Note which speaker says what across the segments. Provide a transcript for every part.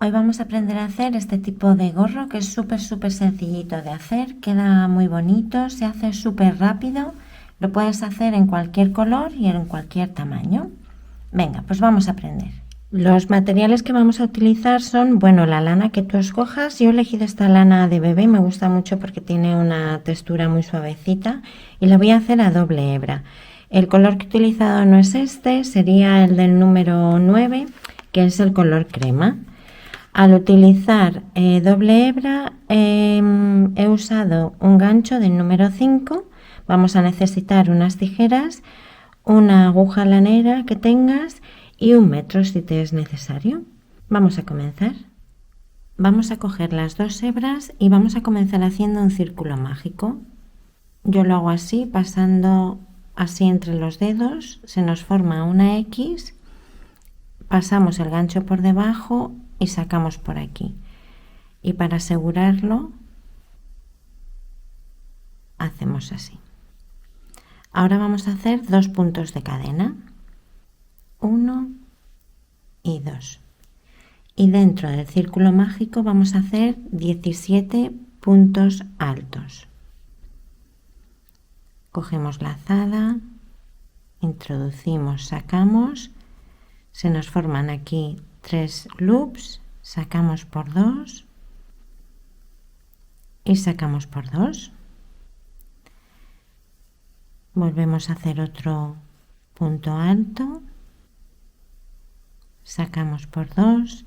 Speaker 1: Hoy vamos a aprender a hacer este tipo de gorro que es súper sencillito de hacer, queda muy bonito, se hace súper rápido, lo puedes hacer en cualquier color y en cualquier tamaño. Venga, pues vamos a aprender. Los materiales que vamos a utilizar son, bueno, la lana que tú escojas. Yo he elegido esta lana de bebé, me gusta mucho porque tiene una textura muy suavecita y la voy a hacer a doble hebra. El color que he utilizado no es este, sería el del número 9, que es el color crema. Al utilizar doble hebra he usado un gancho del número 5. Vamos a necesitar unas tijeras, una aguja lanera que tengas y 1 metro si te es necesario. Vamos a comenzar. Vamos a coger las 2 hebras y vamos a comenzar haciendo un círculo mágico. Yo lo hago así, pasando así entre los dedos, se nos forma una X, pasamos el gancho por debajo y sacamos por aquí. Y para asegurarlo, hacemos así. Ahora vamos a hacer 2 puntos de cadena. 1 y 2. Y dentro del círculo mágico vamos a hacer 17 puntos altos. Cogemos la azada, introducimos, sacamos, se nos forman aquí 3 loops, sacamos por 2 y sacamos por 2. Volvemos a hacer otro punto alto, sacamos por 2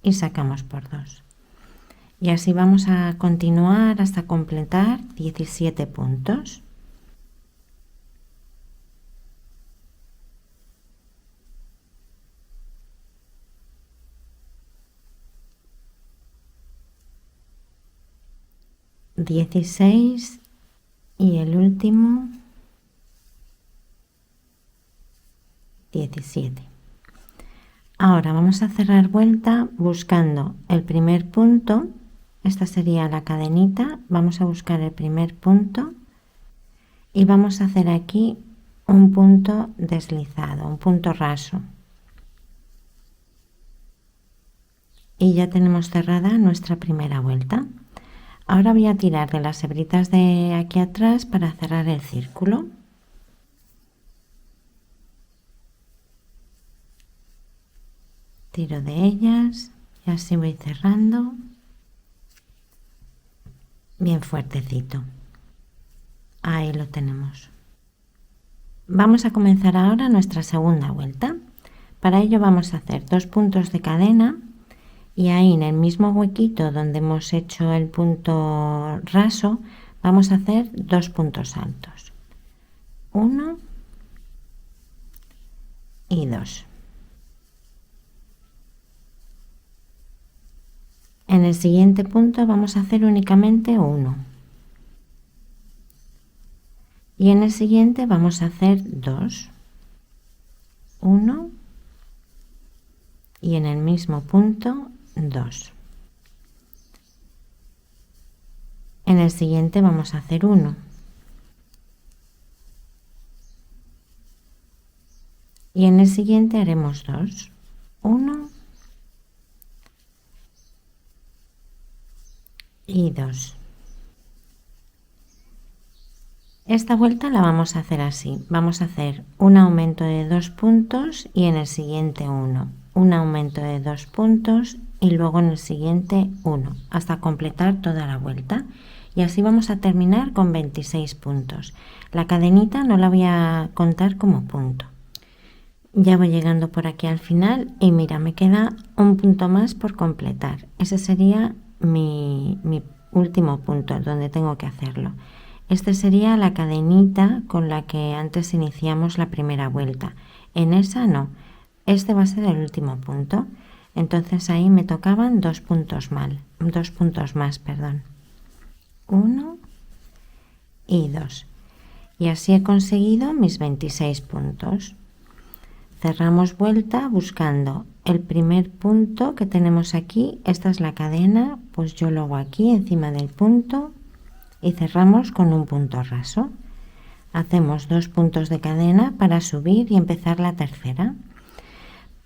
Speaker 1: y sacamos por 2. Y así vamos a continuar hasta completar 17 puntos. ...16 y el último 17. Ahora vamos a cerrar vuelta buscando el primer punto. Esta sería la cadenita. Vamos a buscar el primer punto y vamos a hacer aquí un punto deslizado, un punto raso. Y ya tenemos cerrada nuestra primera vuelta. Ahora voy a tirar de las hebritas de aquí atrás para cerrar el círculo. Tiro de ellas y así voy cerrando bien fuertecito. Ahí lo tenemos. Vamos a comenzar ahora nuestra segunda vuelta. Para ello vamos a hacer 2 puntos de cadena y ahí en el mismo huequito donde hemos hecho el punto raso vamos a hacer 2 puntos altos. 1 y 2. En el siguiente punto vamos a hacer únicamente 1. Y en el siguiente vamos a hacer 2. 1 y en el mismo punto 2. En el siguiente vamos a hacer 1. Y en el siguiente haremos 2. 1 y 2. Esta vuelta la vamos a hacer así. Vamos a hacer un aumento de 2 puntos y en el siguiente 1. Un aumento de 2 puntos y luego en el siguiente 1, hasta completar toda la vuelta. Y así vamos a terminar con 26 puntos. La cadenita no la voy a contar como punto. Ya voy llegando por aquí al final y mira, me queda un punto más por completar. Ese sería mi último punto donde tengo que hacerlo. Este sería la cadenita con la que antes iniciamos la primera vuelta. En esa no, este va a ser el último punto. Entonces ahí me tocaban 2 puntos más, perdón. 1 y 2. Y así he conseguido mis 26 puntos. Cerramos vuelta buscando el primer punto que tenemos aquí. Esta es la cadena, pues yo lo hago aquí encima del punto y cerramos con un punto raso. Hacemos 2 puntos de cadena para subir y empezar la tercera.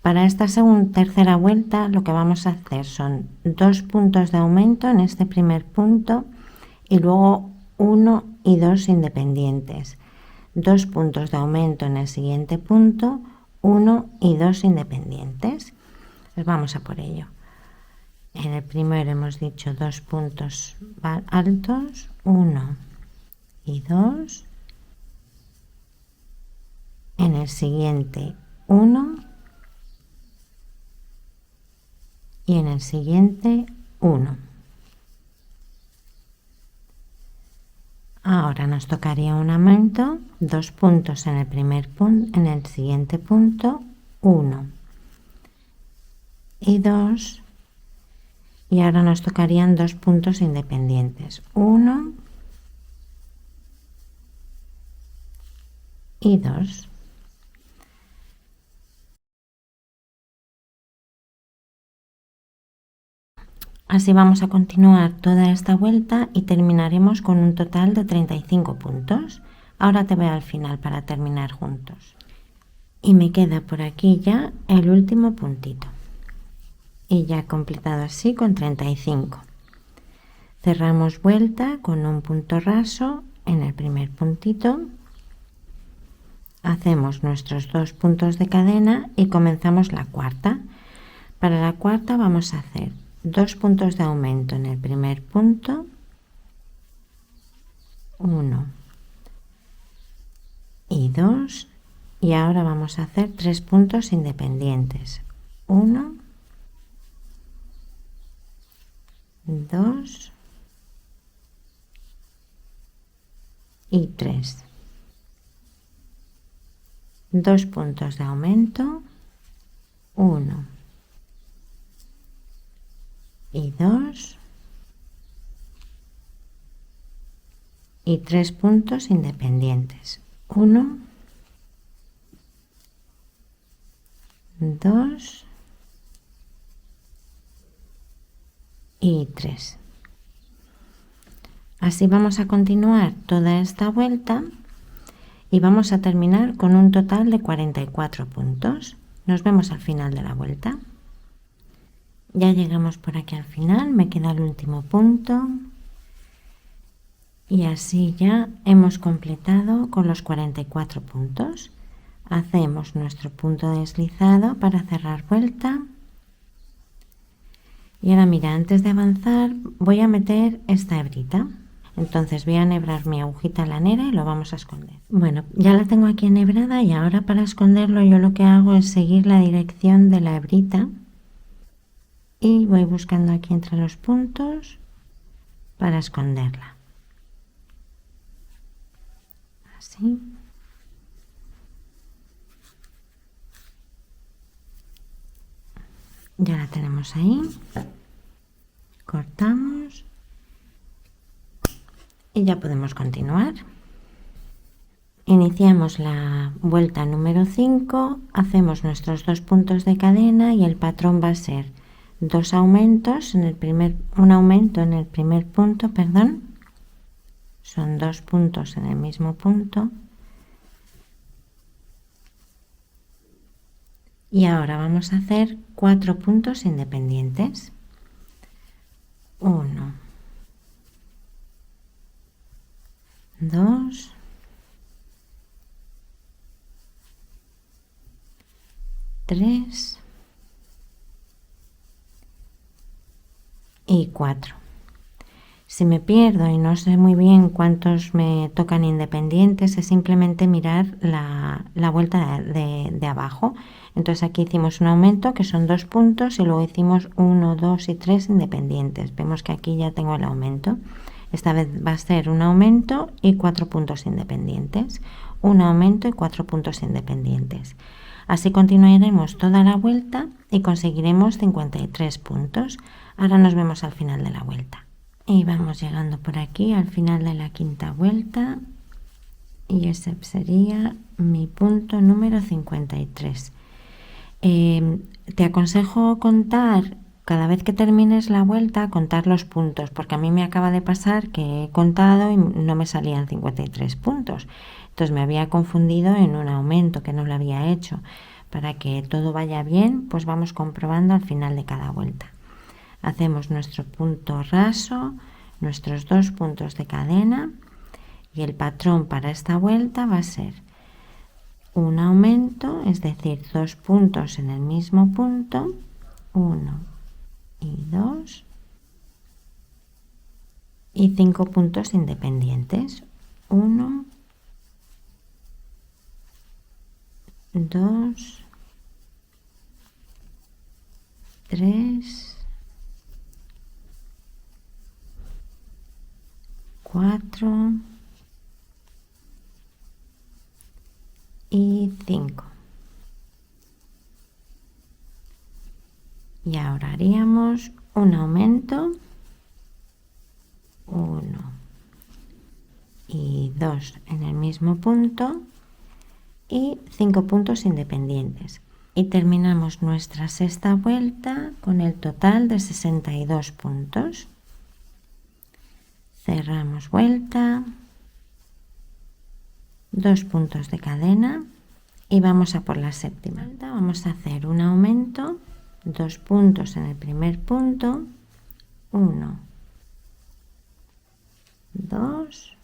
Speaker 1: Para esta tercera vuelta lo que vamos a hacer son 2 puntos de aumento en este primer punto y luego 1 y 2 independientes. 2 puntos de aumento en el siguiente punto, 1 y 2 independientes. Pues vamos a por ello. En el primero hemos dicho 2 puntos altos, 1 y 2. En el siguiente 1 y en el siguiente 1. Ahora nos tocaría un aumento, 2 puntos en el primer punto, en el siguiente punto, 1 y 2, y ahora nos tocarían 2 puntos independientes, 1 y 2. Así vamos a continuar toda esta vuelta y terminaremos con un total de 35 puntos. Ahora te veo al final para terminar juntos. Y me queda por aquí ya el último puntito. Y ya he completado así con 35. Cerramos vuelta con un punto raso en el primer puntito. Hacemos nuestros 2 puntos de cadena y comenzamos la cuarta. Para la cuarta vamos a hacer 2 puntos de aumento en el primer punto, 1 y 2, y ahora vamos a hacer 3 puntos independientes, 1, 2 y 3. 2 puntos de aumento, 1 y 2 y 3 puntos independientes, 1, 2 y 3. Así vamos a continuar toda esta vuelta y vamos a terminar con un total de 44 puntos. Nos vemos al final de la vuelta. Ya llegamos por aquí al final, me queda el último punto y así ya hemos completado con los 44 puntos. Hacemos nuestro punto deslizado para cerrar vuelta y ahora mira, antes de avanzar voy a meter esta hebrita. Entonces voy a enhebrar mi agujita lanera y lo vamos a esconder. Bueno, ya la tengo aquí enhebrada y ahora para esconderlo yo lo que hago es seguir la dirección de la hebrita y voy buscando aquí entre los puntos para esconderla. Así. Ya la tenemos ahí. Cortamos. Y ya podemos continuar. Iniciamos la vuelta número 5, hacemos nuestros 2 puntos de cadena y el patrón va a ser 2 aumentos en el un aumento en el primer punto, perdón. Son 2 puntos en el mismo punto. Y ahora vamos a hacer 4 puntos independientes. 1, 2, 3 y 4. Si me pierdo y no sé muy bien cuántos me tocan independientes, es simplemente mirar la vuelta de abajo. Entonces aquí hicimos un aumento que son 2 puntos y luego hicimos 1, 2 y 3 independientes. Vemos que aquí ya tengo el aumento. Esta vez va a ser un aumento y 4 puntos independientes. Un aumento y 4 puntos independientes. Así continuaremos toda la vuelta y conseguiremos 53 puntos. Ahora nos vemos al final de la vuelta. Y vamos llegando por aquí al final de la quinta vuelta. Y ese sería mi punto número 53. Te aconsejo contar, cada vez que termines la vuelta, contar los puntos, porque a mí me acaba de pasar que he contado y no me salían 53 puntos. Entonces me había confundido en un aumento que no lo había hecho. Para que todo vaya bien, pues vamos comprobando al final de cada vuelta. Hacemos nuestro punto raso, nuestros 2 puntos de cadena, y el patrón para esta vuelta va a ser un aumento, es decir, 2 puntos en el mismo punto, 1 y 2, y 5 puntos independientes, 1, 2, 3, 4 y 5. Y ahora haríamos un aumento, 1 y 2 en el mismo punto y 5 puntos independientes. Y terminamos nuestra sexta vuelta con el total de 62 puntos. Cerramos vuelta, 2 puntos de cadena y vamos a por la séptima. Vamos a hacer un aumento, 2 puntos en el primer punto, 1, 2,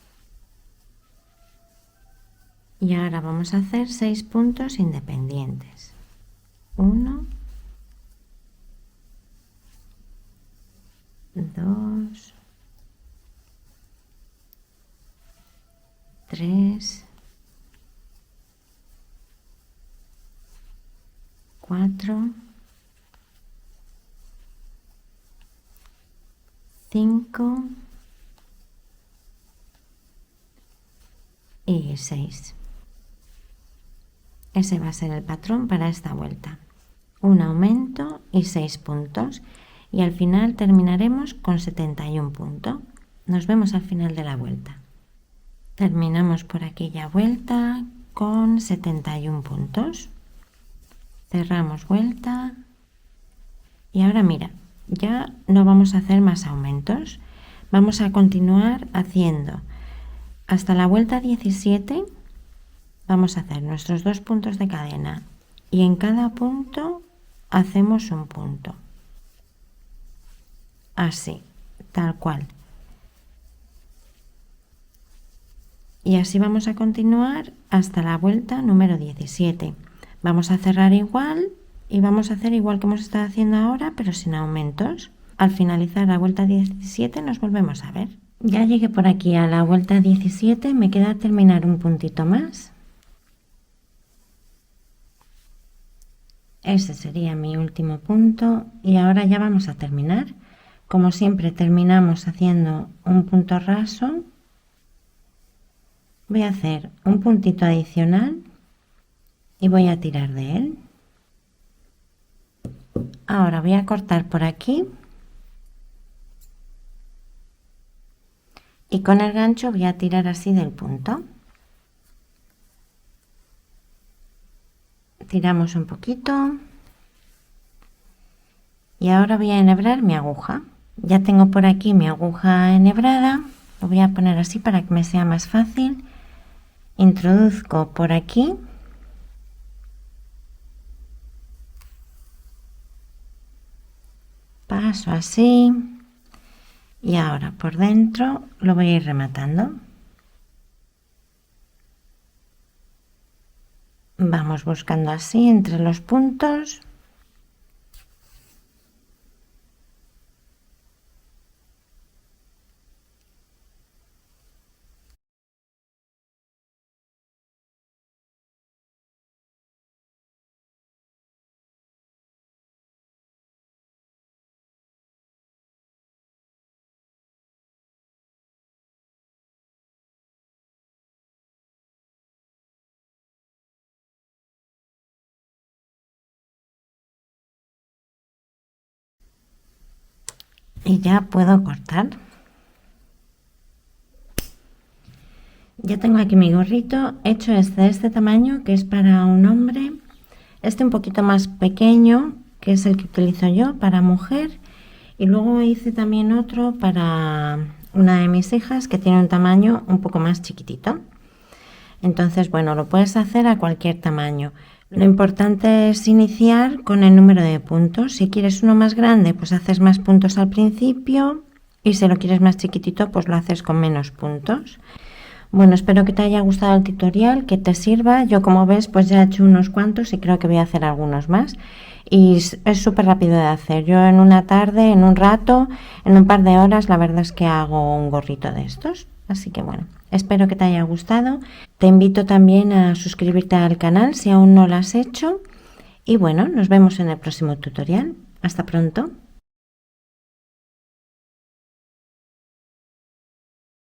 Speaker 1: y ahora vamos a hacer 6 puntos independientes, 1, 2, 3, 4, 5 y 6. Ese va a ser el patrón para esta vuelta. Un aumento y 6 puntos. Y al final terminaremos con 71 puntos. Nos vemos al final de la vuelta. Terminamos por aquella vuelta con 71 puntos. Cerramos vuelta. Y ahora mira, ya no vamos a hacer más aumentos. Vamos a continuar haciendo hasta la vuelta 17. Vamos a hacer nuestros 2 puntos de cadena y en cada punto hacemos un punto. Así, tal cual. Y así vamos a continuar hasta la vuelta número 17. Vamos a cerrar igual y vamos a hacer igual que hemos estado haciendo ahora, pero sin aumentos. Al finalizar la vuelta 17 nos volvemos a ver. Ya llegué por aquí a la vuelta 17, me queda terminar un puntito más. Ese sería mi último punto y ahora ya vamos a terminar. Como siempre terminamos haciendo un punto raso. Voy a hacer un puntito adicional y voy a tirar de él. Ahora voy a cortar por aquí y con el gancho voy a tirar así del punto. Tiramos un poquito y ahora voy a enhebrar mi aguja. Ya tengo por aquí mi aguja enhebrada, lo voy a poner así para que me sea más fácil. Introduzco por aquí paso así y ahora por dentro lo voy a ir rematando. Vamos buscando así entre los puntos. Y ya puedo cortar. Ya tengo aquí mi gorrito hecho, es de este tamaño, que es para un hombre. Este un poquito más pequeño, que es el que utilizo yo para mujer. Y luego hice también otro para una de mis hijas, que tiene un tamaño un poco más chiquitito. Entonces, bueno, lo puedes hacer a cualquier tamaño. Lo importante es iniciar con el número de puntos. Si quieres uno más grande, pues haces más puntos al principio, y si lo quieres más chiquitito, pues lo haces con menos puntos. Bueno, espero que te haya gustado el tutorial, que te sirva. Yo, como ves, pues ya he hecho unos cuantos y creo que voy a hacer algunos más. Y es súper rápido de hacer. Yo en una tarde, en un rato, en un par de horas, la verdad es que hago un gorrito de estos. Así que bueno, espero que te haya gustado. Te invito también a suscribirte al canal si aún no lo has hecho. Y bueno, nos vemos en el próximo tutorial. Hasta pronto.